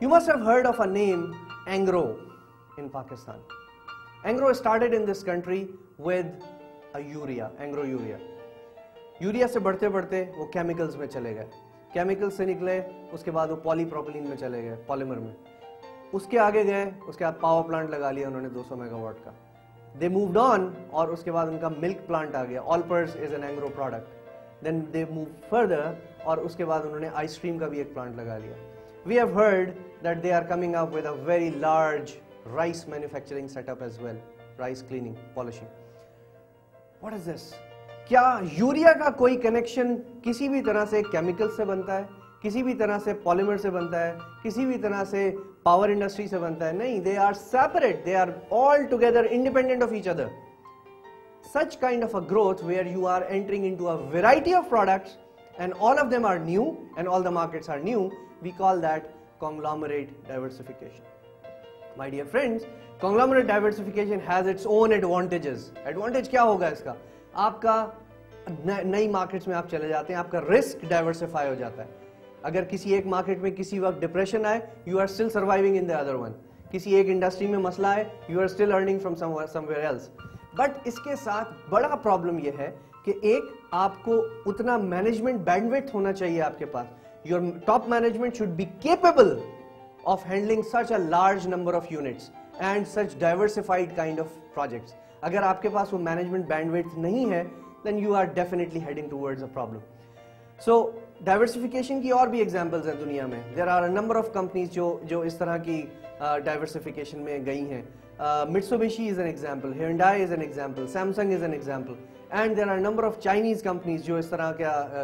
You must have heard of a name, Angro, in Pakistan. Angro started in this country with a urea, Angro urea. Urea से बढ़ते बढ़ते वो chemicals में चले गए, chemicals से निकले, उसके बाद वो पॉलीप्रोपिलीन में चले गए, पॉलीमर में, उसके आगे गए, उसके बाद पावर प्लांट लगा लिया उन्होंने 200 मेगावाट का. दे मूव्ड ऑन और उसके बाद उनका मिल्क प्लांट आ गया. Olpers is an Engro product. Then they move further और उसके बाद उन्होंने आइसक्रीम का भी एक प्लांट लगा लिया. We have heard that they are coming up with a very large rice manufacturing setup as well, rice cleaning, polishing. What is this? क्या यूरिया का कोई कनेक्शन किसी भी तरह से केमिकल से बनता है, किसी भी तरह से पॉलीमर से बनता है, किसी भी तरह से पावर इंडस्ट्री से बनता है? नहीं, they are separate, they are all together independent of each other. Such kind of a growth where you are entering into a variety of products and all of them are new and all the markets are new, we call that conglomerate diversification. My dear friends, conglomerate diversification has its own advantages. Advantage क्या होगा इसका? आपका नई markets में आप चले जाते हैं, आपका रिस्क डाइवर्सिफाई हो जाता है. अगर किसी एक मार्केट में किसी वक्त डिप्रेशन आए, you are still surviving in the other one. किसी एक इंडस्ट्री में मसला है, you are still earning from somewhere else. But इसके साथ बड़ा प्रॉब्लम यह है कि एक आपको उतना मैनेजमेंट बैंडविड्थ होना चाहिए आपके पास. Your top management should be capable of handling such a large number of units and such diversified kind of projects. अगर आपके पास वो मैनेजमेंट बैंडविड्थ नहीं है, then you are definitely heading towards a problem. So diversification की और भी examples हैं दुनिया में. There are a number of companies जो इस तरह की diversification में गई हैं. Mitsubishi is an example, Hyundai is an example, Samsung is an example, and there are a number of Chinese companies जो इस तरह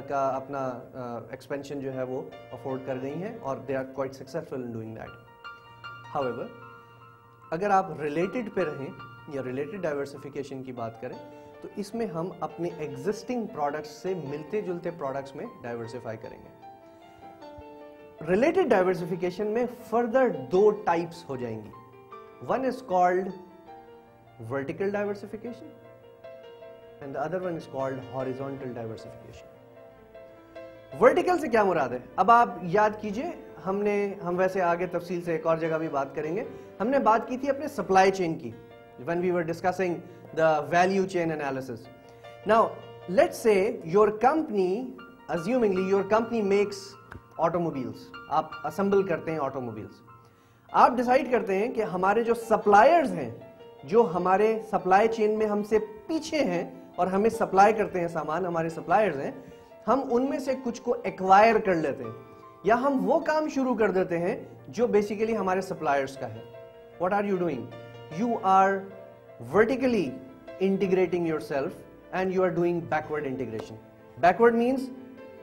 का अपना expansion जो है वो afford कर गई हैं और they are quite successful in doing that. However, अगर आप related पे रहें या related diversification की बात करें तो इसमें हम अपने existing products से मिलते जुलते products में diversify करेंगे. Related diversification में further दो types हो जाएंगी. One is called vertical diversification and the other one is called horizontal diversification. Vertical से क्या मुराद है? अब आप याद कीजिए, हम वैसे आगे तफसील से एक और जगह भी बात करेंगे. हमने बात की थी अपने सप्लाई चेन की when we were discussing the value chain analysis. Now let's say your company, assumingly your company makes automobiles, आप assemble करते हैं automobiles. आप डिसाइड करते हैं कि हमारे जो सप्लायर्स हैं, जो हमारे सप्लाई चेन में हमसे पीछे हैं और हमें सप्लाई करते हैं सामान, हमारे सप्लायर्स हैं, हम उनमें से कुछ को एक्वायर कर लेते हैं या हम वो काम शुरू कर देते हैं जो बेसिकली हमारे सप्लायर्स का है. What are you doing? You are vertically integrating yourself and you are doing backward integration. Backward means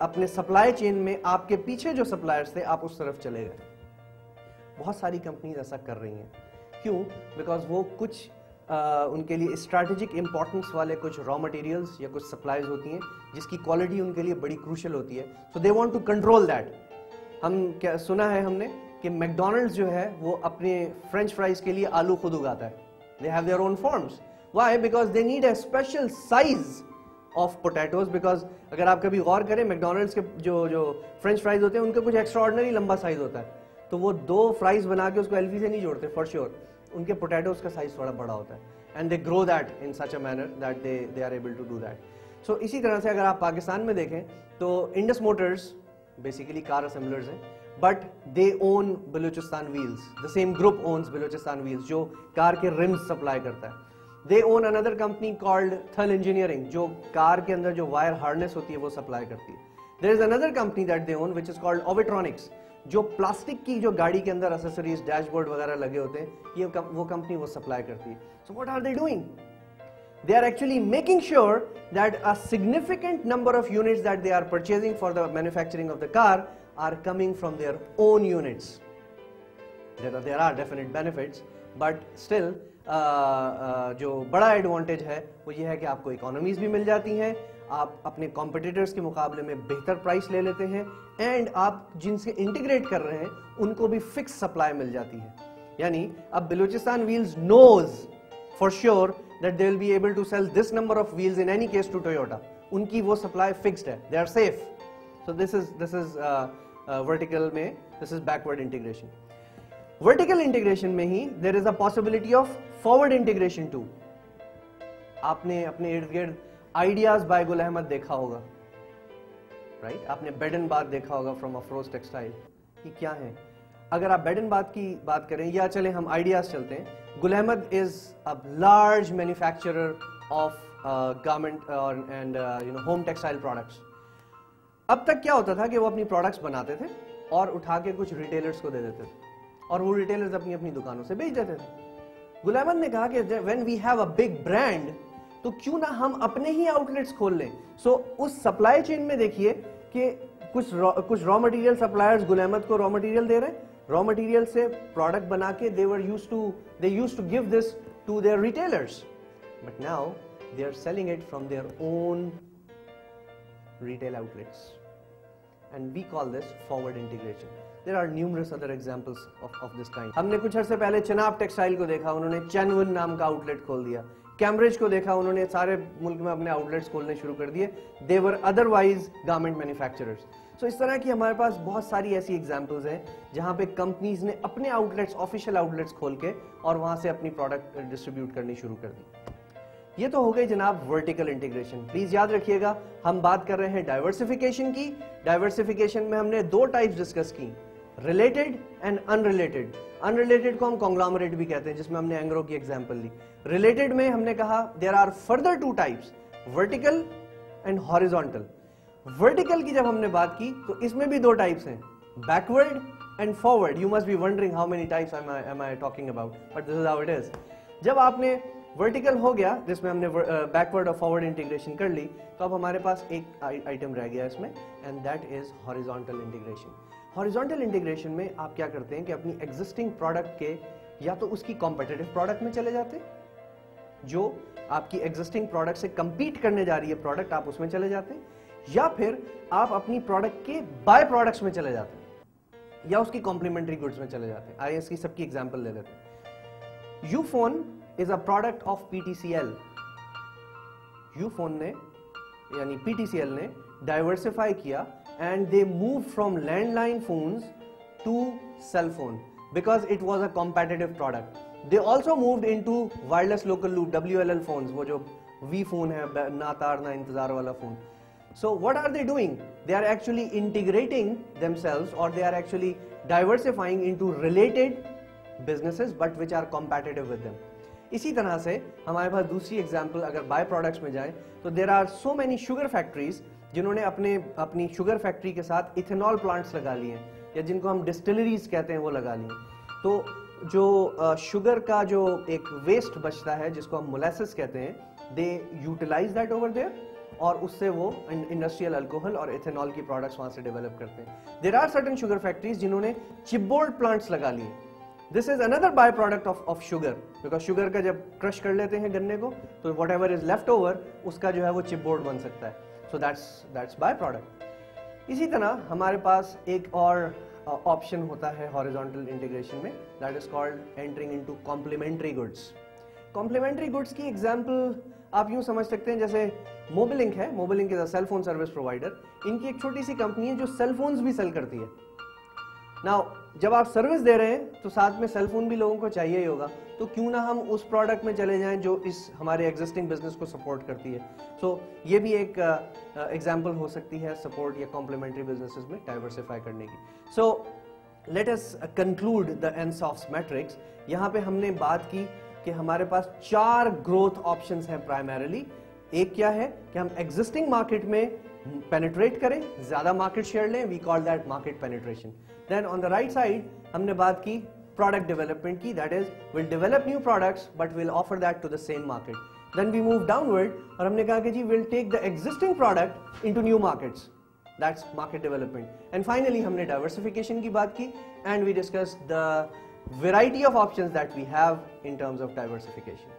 अपने सप्लाई चेन में आपके पीछे जो सप्लायर्स थे आप उस तरफ चले गए. बहुत सारी कंपनीज ऐसा कर रही हैं. क्यों? बिकॉज वो कुछ उनके लिए स्ट्रैटेजिक इंपॉर्टेंस वाले कुछ रॉ मटेरियल्स या कुछ सप्लाईज होती हैं जिसकी क्वालिटी उनके लिए बड़ी क्रूशियल होती है. So they want to control that. हम क्या सुना है हमने कि मैकडोनल्ड्स जो है वो अपने फ्रेंच फ्राइज के लिए आलू खुद उगाता है. They have their own forms. Why? Because they need a special size of potatoes. Because अगर आप कभी गौर करें, मैकडोनल्ड्स के जो फ्रेंच फ्राइज होते हैं उनका कुछ एक्स्ट्राऑर्डिनरी लंबा साइज होता है. तो वो दो फ्राइज बना के उसको एलवी से नहीं जोड़ते फॉर श्योर. उनके पोटैटोज का साइज थोड़ा बड़ा होता है and they grow that in such a manner that they are able to do that. So इसी तरह से अगर आप पाकिस्तान में देखें तो Indus Motors basically car assemblers हैं, but they own Balochistan wheels. The same group owns Balochistan wheels जो कार के रिम्स सप्लाई करता है. They own another company called Thal engineering जो कार के अंदर जो वायर हार्नेस होती है वो सप्लाई करती है. There is another company that they own which is called Ovitronics जो प्लास्टिक की जो गाड़ी के अंदर एक्सेसरीज, डैशबोर्ड वगैरह लगे होते हैं, ये वो कंपनी वो सप्लाई करती है. So what are they doing? They are actually making sure that a significant number of units that they are purchasing for the manufacturing of the car are coming from their own units. There are definite benefits, but still जो बड़ा advantage है वो ये है कि आपको economies भी मिल जाती हैं, आप अपने कॉम्पिटिटर्स के मुकाबले में बेहतर प्राइस ले लेते हैं एंड आप जिनसे इंटीग्रेट कर रहे हैं उनको भी फिक्स सप्लाई मिल जाती है. यानी अब Balochistan wheels knows for sure that they will be able to sell this number of wheels in any case to Toyota. उनकी वो supply fixed है, they are safe. So this is vertical में, this is backward integration. Vertical integration में ही there is a possibility of forward integration too. आपने अपने इर्द गिर्द आइडियाज बाय गुल अहमद देखा होगा, राइट? आपने बेड एंड बाथ देखा होगा फ्रॉम अफरोज टेक्सटाइल। ये क्या है? अगर आप बेड एंड बाथ की बात करें, या चले हम आइडियाज चलते हैं। Gul Ahmed is a large manufacturer of garment and home textile products. अब तक क्या होता था कि वो अपनी प्रोडक्ट्स बनाते थे और उठा के कुछ रिटेलर्स को दे देते थे और वो रिटेलर्स अपनी अपनी दुकानों से बेच देते थे। गुल अहमद ने कहा कि when we have a big brand, तो क्यों ना हम अपने ही आउटलेट्स खोल लें। सो उस सप्लाई चेन में देखिए कि कुछ raw material suppliers Gul Ahmed को रॉ मटेरियल दे रहे हैं, रॉ मटेरियल से प्रोडक्ट बना के they used to give this to their retailers, but now they are selling it from their own retail outlets, and we call this forward integration. There are numerous other examples of this kind. हमने कुछ अर्से पहले Chenab textile को देखा, उन्होंने चैनवन नाम का outlet खोल दिया। कैम्ब्रिज को देखा, उन्होंने सारे मुल्क में अपने आउटलेट्स खोलने शुरू कर दिए। They were otherwise garment manufacturers. So इस तरह की हमारे पास बहुत सारी ऐसी एग्जाम्पल्स हैं जहां पे कंपनीज ने अपने आउटलेट्स, ऑफिशियल आउटलेट्स खोल के और वहां से अपनी प्रोडक्ट डिस्ट्रीब्यूट करनी शुरू कर दी। ये तो हो गई जनाब वर्टिकल इंटीग्रेशन। प्लीज याद रखिएगा, हम बात कर रहे हैं डाइवर्सिफिकेशन की। डाइवर्सिफिकेशन में हमने दो टाइप्स डिस्कस की, रिलेटेड एंड अनरिलेटेड। अनरिलेटेड को हम कॉन्ग्लोमरेट भी कहते हैं, जिसमें हमने एंग्रो की एग्जांपल ली। रिलेटेड में हमने कहा there are further two types, vertical and horizontal. Vertical की जब हमने बात की तो इसमें भी दो टाइप्स हैं, backward and forward. You must be wondering how many types am I talking about, but this is how it is. जब आपने वर्टिकल हो गया, जिसमें हमने बैकवर्ड और फॉरवर्ड इंटीग्रेशन कर ली, तो अब हमारे पास एक आइटम रह गया इसमें, and that is horizontal integration. Horizontal integration में आप क्या करते हैं कि अपनी एग्जिस्टिंग प्रोडक्ट के या तो उसकी कॉम्पिटिटिव प्रोडक्ट में चले जाते हैं, जो आपकी एग्जिस्टिंग प्रोडक्ट से कंपीट करने जा रही है प्रोडक्ट, आप उसमें चले जाते हैं, या फिर आप अपनी प्रोडक्ट के बाय प्रोडक्ट्स में चले जाते हैं या उसकी कॉम्प्लीमेंट्री गुड्स में चले जाते हैं। आइए इसकी सबकी एग्जांपल ले लेते हैं। Ufone is a product of PTCL. Ufone ने यानी PTCL ने डाइवर्सिफाई किया and they moved from landline phones to cell phone because it was a competitive product. They also moved into wireless local loop WLL phones, वो जो V phone है, ना तार ना इंतजार वाला phone. So what are they doing? They are actually integrating themselves or they are actually diversifying into related businesses but which are competitive with them. इसी तरह से हमारे पास दूसरी एग्जांपल अगर बाय प्रोडक्ट्स में जाएं तो there are so many sugar factories जिन्होंने अपनी शुगर फैक्ट्री के साथ इथेनॉल प्लांट्स लगा लिए हैं, या जिनको हम डिस्टिलरीज कहते हैं वो लगा लिए। तो जो शुगर का जो एक वेस्ट बचता है जिसको हम मोलेसिस कहते हैं, they utilise that over there और उससे वो इंडस्ट्रियल अल्कोहल और इथेनॉल की प्रोडक्ट्स वहां से डेवलप करते हैं। There are certain sugar factories जिन्होंने चिपबोर्ड प्लांट्स लगा लिए। This is another byproduct of sugar, because sugar का जब क्रश कर लेते हैं गन्ने को तो whatever is left over उसका जो है वो चिपबोर्ड बन सकता है। So that's byproduct. इसी तरह हमारे पास एक और ऑप्शन होता है हॉरिजॉन्टल इंटीग्रेशन में, that is called entering into complementary goods. Complementary goods की एग्जाम्पल आप यूं समझ सकते हैं जैसे मोबिलिंक है। Mobilink is a cell phone service provider. इनकी एक छोटी सी कंपनी है जो सेल फोन्स भी सेल करती है। नाउ जब आप सर्विस दे रहे हैं तो साथ में सेल फोन भी लोगों को चाहिए ही होगा, तो क्यों ना हम उस प्रोडक्ट में चले जाएं जो इस हमारे एग्जिस्टिंग बिजनेस को सपोर्ट करती है। सो ये भी एक एग्जांपल हो सकती है सपोर्ट या कॉम्प्लीमेंट्री बिजनेसेस में डाइवर्सिफाई करने की। So let us conclude the Ansoff's matrix. यहाँ पे हमने बात की कि हमारे पास 4 ग्रोथ ऑप्शंस हैं प्राइमरीली। एक क्या है कि हम एग्जिस्टिंग मार्केट में पेनिट्रेट करें, ज्यादा मार्केट शेयर लें, we call that market penetration. Then on the right side हमने बात की प्रोडक्ट डेवलपमेंट की, that is we'll develop new products but we'll offer that to the same market. Then we move downward और हमने कहा कि जी we'll take the existing product into new markets, that's market development. And finally हमने diversification की बात की and we discuss the variety of options that we have in terms of diversification.